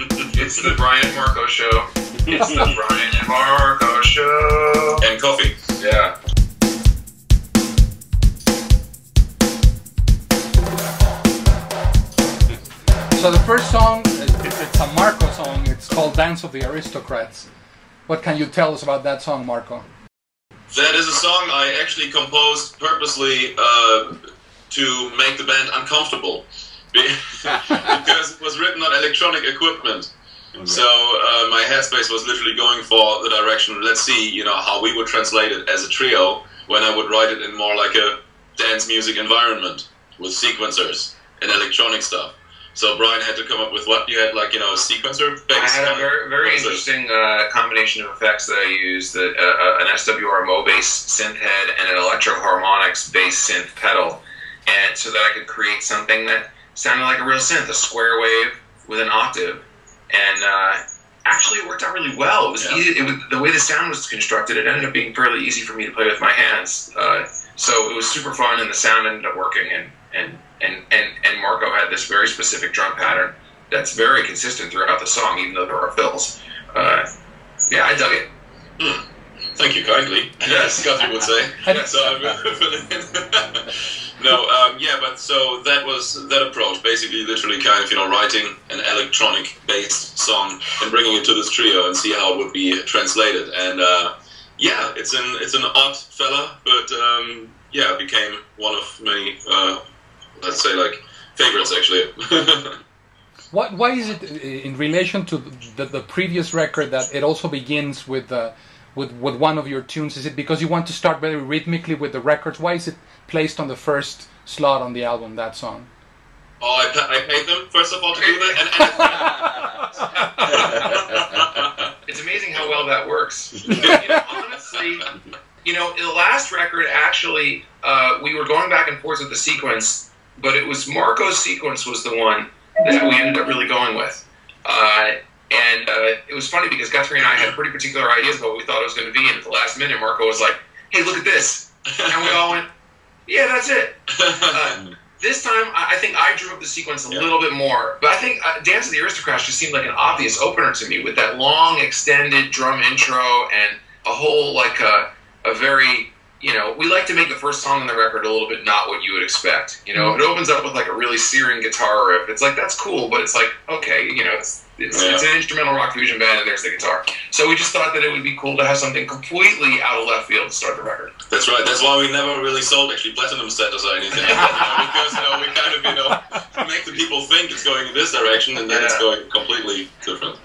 It's the Bryan and Marco show. It's the Bryan and Marco show. And coffee. Yeah. So the first song, it's a Marco song. It's called Dance of the Aristocrats. What can you tell us about that song, Marco? That is a song I actually composed purposely to make the band uncomfortable. Because it was written on electronic equipment. Okay. So my headspace was literally going for the direction, let's see, how we would translate it as a trio when I would write it in more like a dance music environment with sequencers and electronic stuff. So Bryan had to come up with what you had, like, a sequencer bass. I had a very interesting combination of effects that I used, an SWR bass synth head and an Electro-Harmonix bass synth pedal, and so that I could create something that sounded like a real synth, a square wave with an octave, and actually it worked out really well. It was easy. The way the sound was constructed, it ended up being fairly easy for me to play with my hands. So it was super fun, and the sound ended up working, and Marco had this very specific drum pattern that's very consistent throughout the song, even though there are fills. Yeah, I dug it. Thank you kindly, as Scotty would say. But so that approach, basically, literally kind of, writing an electronic-based song and bringing it to this trio and see how it would be translated. And it's an odd fella, but it became one of many, let's say, like, favorites, actually. Why is it, in relation to the previous record, that it also begins with one of your tunes? Is it because you want to start very rhythmically with the records? Why is it placed on the first slot on the album, that song? Oh, I paid them, first of all, to do that. It's amazing how well that works. Honestly, the last record, actually, we were going back and forth with the sequence, but it was Marco's sequence was the one that we ended up really going with. It was funny because Guthrie and I had pretty particular ideas about what we thought it was going to be, and at the last minute, Marco was like, "Hey, look at this," and we all went, "Yeah, that's it." This time, I think I drew up the sequence a little bit more, but I think Dance of the Aristocrats just seemed like an obvious opener to me, with that long, extended drum intro and a whole, like, a very, we like to make the first song on the record a little bit not what you would expect. It opens up with, like, a really searing guitar riff. It's like, that's cool, but it's like, okay, it's an instrumental rock fusion band, and there's the guitar. So we just thought that it would be cool to have something completely out of left field to start the record. That's right. That's why we never really sold, actually, platinum status or anything. Because, we kind of, make the people think it's going in this direction, and then it's going completely different.